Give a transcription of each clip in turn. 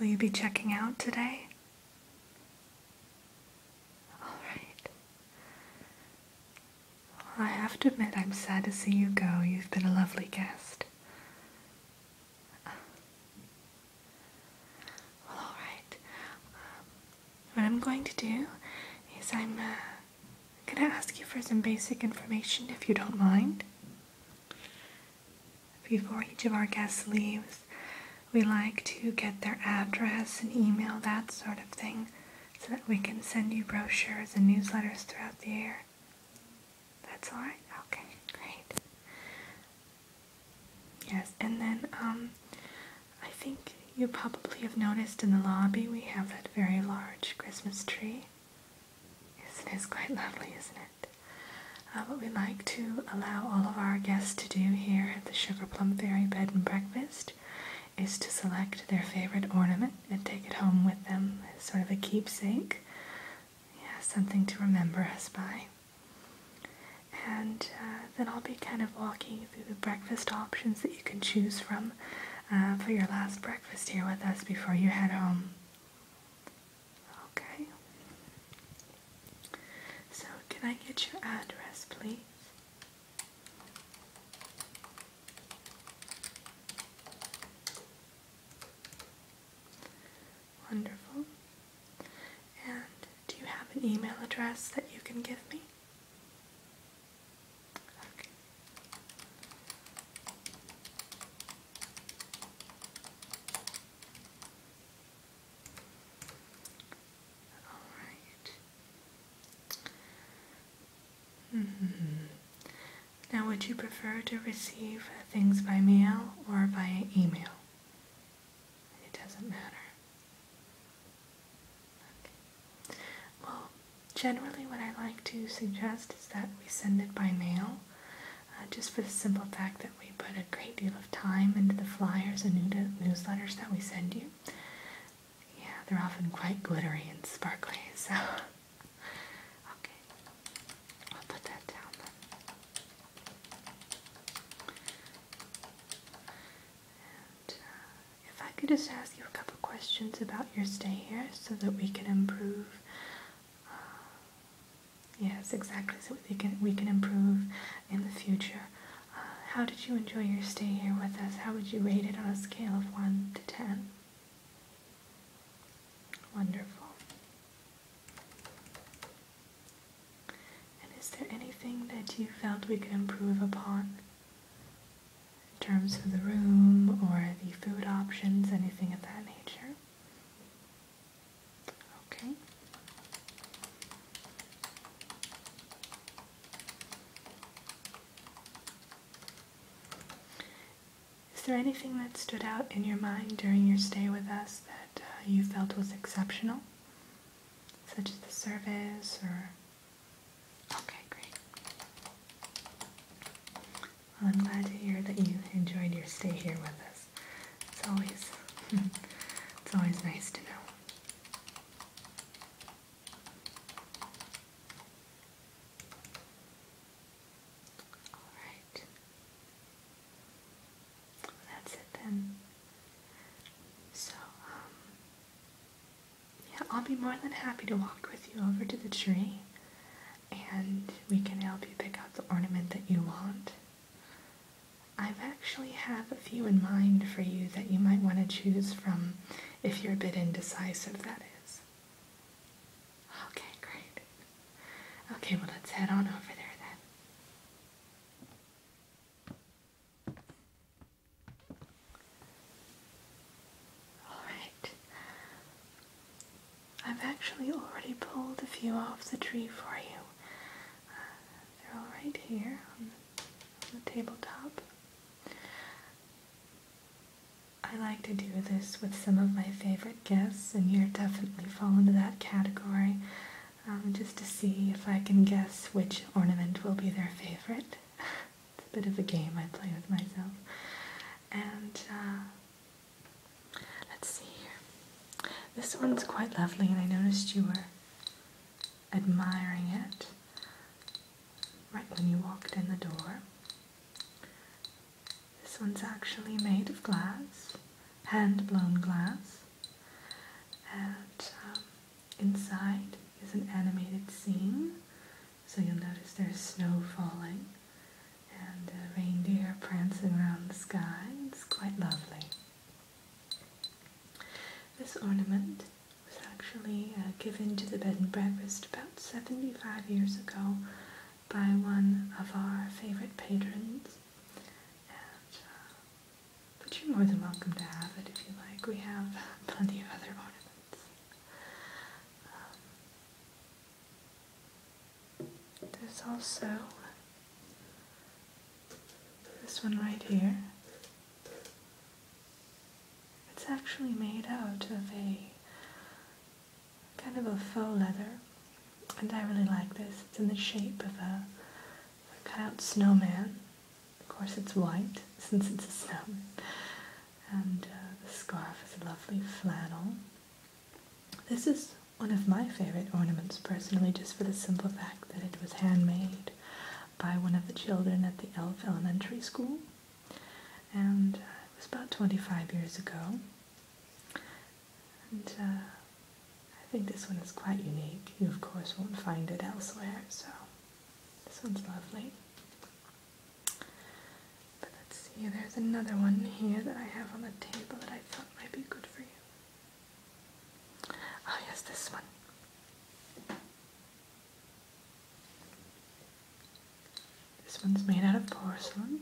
Will you be checking out today? Alright. Well, I have to admit I'm sad to see you go. You've been a lovely guest. Well, alright. What I'm going to do is I'm going to ask you for some basic information if you don't mind. Before each of our guests leaves, we like to get their address and email, that sort of thing, so that we can send you brochures and newsletters throughout the year. That's all right? Okay, great. Yes, and then I think you probably have noticed in the lobby we have that very large Christmas tree. Yes, it is quite lovely, isn't it? What we like to allow all of our guests to do here at the Sugar Plum Fairy Bed and Breakfast is to select their favorite ornament and take it home with them as sort of a keepsake. Yeah, something to remember us by. And then I'll be kind of walking you through the breakfast options that you can choose from for your last breakfast here with us before you head home. Okay. So can I get your address, please? Wonderful. And do you have an email address that you can give me? Okay. All right. Now, would you prefer to receive things by mail or via email? It doesn't matter. Well, generally what I like to suggest is that we send it by mail, just for the simple fact that we put a great deal of time into the flyers and newsletters that we send you. Yeah, they're often quite glittery and sparkly, so okay, I'll put that down then. And if I could just ask you a couple questions about your stay here so that we can improve. Yes, exactly, so we can improve in the future. How did you enjoy your stay here with us? How would you rate it on a scale of 1 to 10? Wonderful. And is there anything that you felt we could improve upon in terms of the room or the food options, anything of that nature? Okay. Is there anything that stood out in your mind during your stay with us that you felt was exceptional? Such as the service or... Okay, great. Well, I'm glad to hear that you enjoyed your stay here with us. It's always nice to know. So, yeah, I'll be more than happy to walk with you over to the tree, and we can help you pick out the ornament that you want. I've actually have a few in mind for you that you might want to choose from if you're a bit indecisive, that is. Okay, great. Okay, well, let's head on over there. I've actually already pulled a few off the tree for you. They're all right here on the tabletop. I like to do this with some of my favorite guests, and you definitely fall into that category, just to see if I can guess which ornament will be their favorite. It's a bit of a game I play with myself. And let's see here. This one's quite lovely, and I noticed you were admiring it right when you walked in the door. This one's actually made of glass, hand-blown glass, And inside is an animated scene. So you'll notice there's snow falling and a reindeer prancing around the sky. It's quite lovely. This ornament was actually given to the bed and breakfast about 75 years ago by one of our favorite patrons. And, but you're more than welcome to have it if you like. We have plenty of other ornaments. There's also this one right here. It's actually made out of a kind of a faux leather, and I really like this. It's in the shape of a cut-out snowman. Of course it's white, since it's a snowman. And the scarf is a lovely flannel. This is one of my favorite ornaments personally, just for the simple fact that it was handmade by one of the children at the Elf Elementary School. And it was about 25 years ago. And I think this one is quite unique. You of course won't find it elsewhere, so this one's lovely. But let's see, there's another one here that I have on the table that I thought might be good for you. Oh yes, this one. This one's made out of porcelain.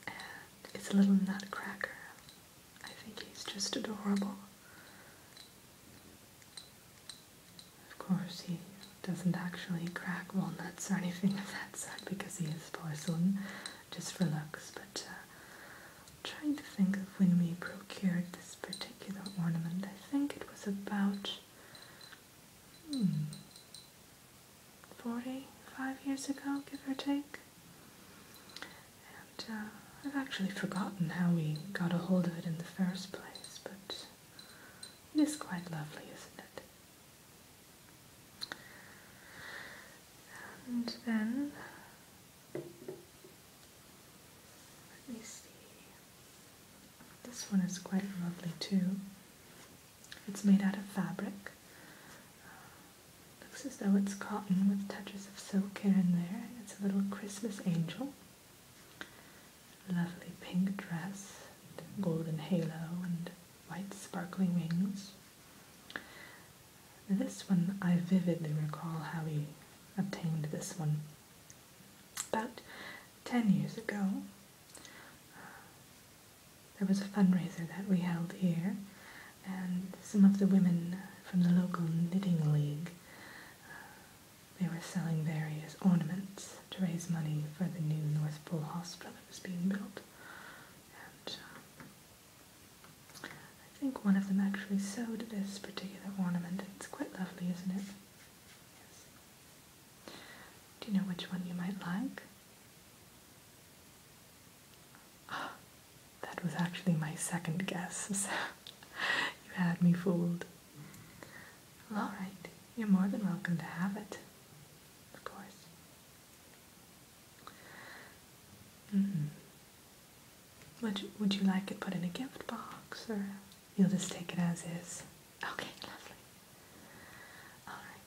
And it's a little nutcracker. I think he's just adorable. Of course, he doesn't actually crack walnuts or anything of that sort because he is porcelain, just for looks. But I'm trying to think of when we procured this particular ornament. I think it was about 45 years ago, give or take. And I've actually forgotten how we got a hold of it in the first place, but it is quite lovely, isn't it? And then, let me see, this one is quite lovely too. It's made out of fabric. Looks as though it's cotton with touches of silk here and there. And it's a little Christmas angel. Lovely pink dress, golden halo, and white sparkling wings. This one, I vividly recall how we obtained this one. About 10 years ago, there was a fundraiser that we held here, and some of the women from the local knitting league, they were selling various ornaments to raise money for the new North Pole hospital that was being built. And I think one of them actually sewed this particular ornament. It's quite lovely, isn't it? Yes. Do you know which one you might like? Oh, that was actually my second guess, so you had me fooled. Well, all right. You're more than welcome to have it. Of course. Would you like it put in a gift box, or you'll just take it as is? Okay, lovely. Alright,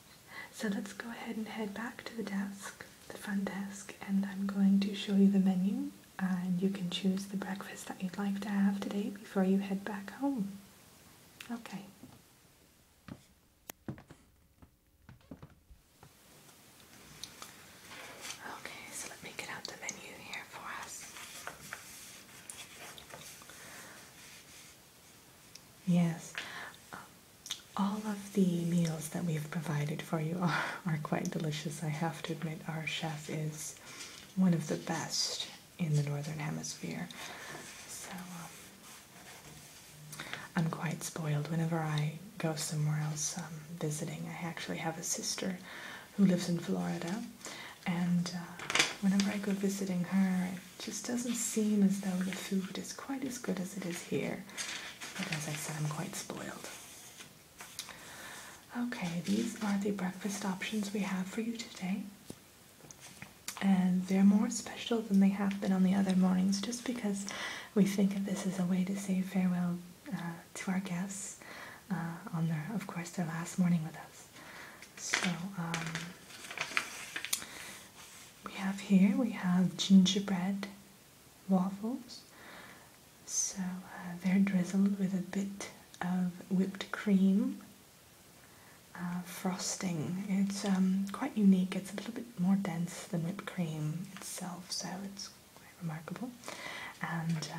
so let's go ahead and head back to the desk, the front desk, and I'm going to show you the menu, and you can choose the breakfast that you'd like to have today before you head back home. Okay. Yes, all of the meals that we've provided for you are quite delicious. I have to admit, our chef is one of the best in the Northern Hemisphere. So I'm quite spoiled whenever I go somewhere else visiting. I actually have a sister who lives in Florida, and whenever I go visiting her, it just doesn't seem as though the food is quite as good as it is here. But as I said, I'm quite spoiled. Okay, these are the breakfast options we have for you today. And they're more special than they have been on the other mornings, just because we think of this as a way to say farewell to our guests on their, of course, their last morning with us. So we have gingerbread waffles. So they're drizzled with a bit of whipped cream frosting. It's quite unique. It's a little bit more dense than whipped cream itself, so it's quite remarkable. And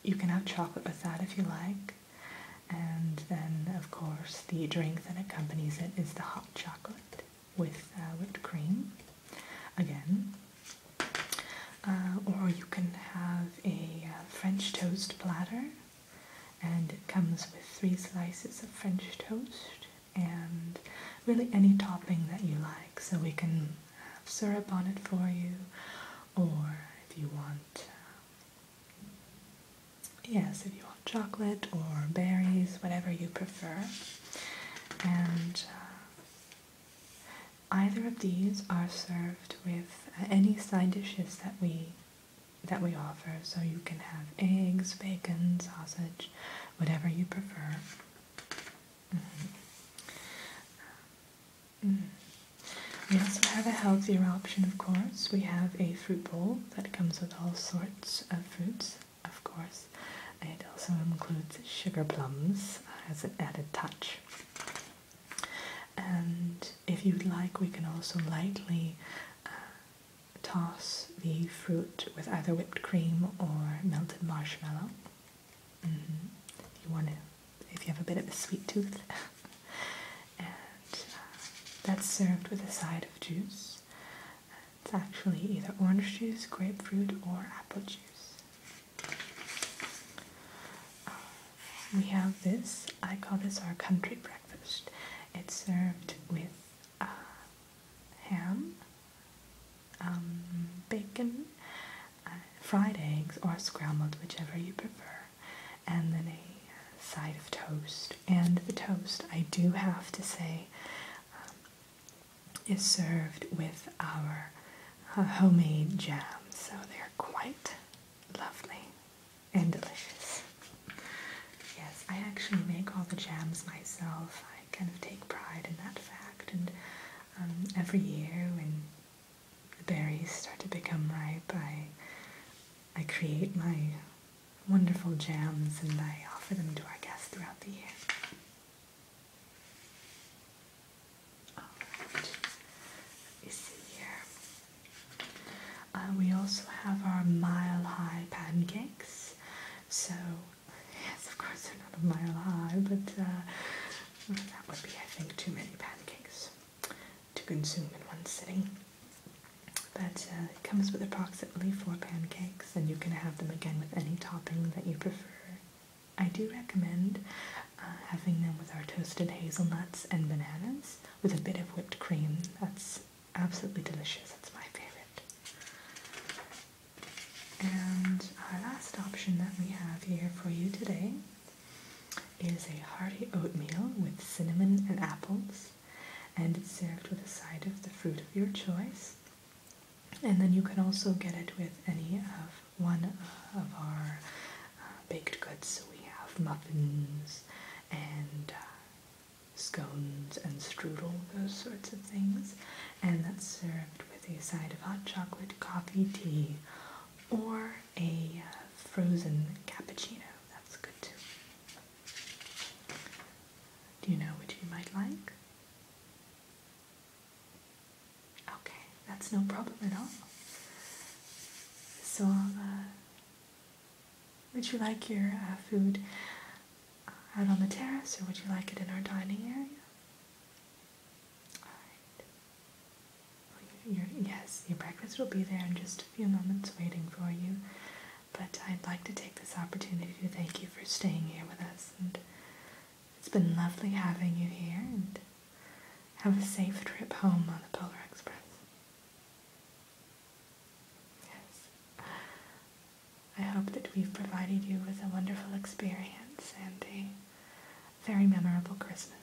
you can have chocolate with that if you like. And then, of course, the drink that accompanies it is the hot chocolate with whipped cream, again. Or you can have a French toast platter, and it comes with 3 slices of French toast and really any topping that you like. So we can have syrup on it for you, or if you want, yes, if you want chocolate or berries, whatever you prefer. And either of these are served with any side dishes that we offer. So you can have eggs, bacon, sausage, whatever you prefer. We also have a healthier option, of course. We have a fruit bowl that comes with all sorts of fruits, of course. It also includes sugar plums as an added touch. And if you'd like, we can also lightly toss the fruit with either whipped cream or melted marshmallow. If you have a bit of a sweet tooth. And that's served with a side of juice. It's actually either orange juice, grapefruit, or apple juice. We have this, I call this our country breakfast. It's served with ham, bacon, fried eggs, or scrambled, whichever you prefer, and then a side of toast. And the toast, I do have to say, is served with our homemade jams, so they're quite lovely and delicious. Yes, I actually make all the jams myself. I kind of take pride in that fact, and every year when the berries start to become ripe, I create my wonderful jams and I offer them to our guests throughout the year. Let me see here. We also have our mile-high pancakes. So, yes, of course they're not a mile high, but that would be, I think, too many pancakes to consume in one sitting. But it comes with approximately 4 pancakes, and you can have them again with any topping that you prefer. I do recommend having them with our toasted hazelnuts and bananas with a bit of whipped cream. That's absolutely delicious. It's my favorite. And our last option that we have here for you today is a hearty oatmeal with cinnamon and apples, and it's served with a side of the fruit of your choice. And then you can also get it with any of one of our baked goods. So we have muffins and scones and strudel, those sorts of things. And that's served with a side of hot chocolate, coffee, tea, or a frozen cappuccino. That's good too. Do you know which you might like? Okay, that's no problem at all. So, would you like your food out on the terrace, or would you like it in our dining area? Alright. Yes, your breakfast will be there in just a few moments waiting for you. But I'd like to take this opportunity to thank you for staying here with us. And it's been lovely having you here, and have a safe trip home on the Polar Express. Yes. I hope that we've provided you with a wonderful experience and a very memorable Christmas.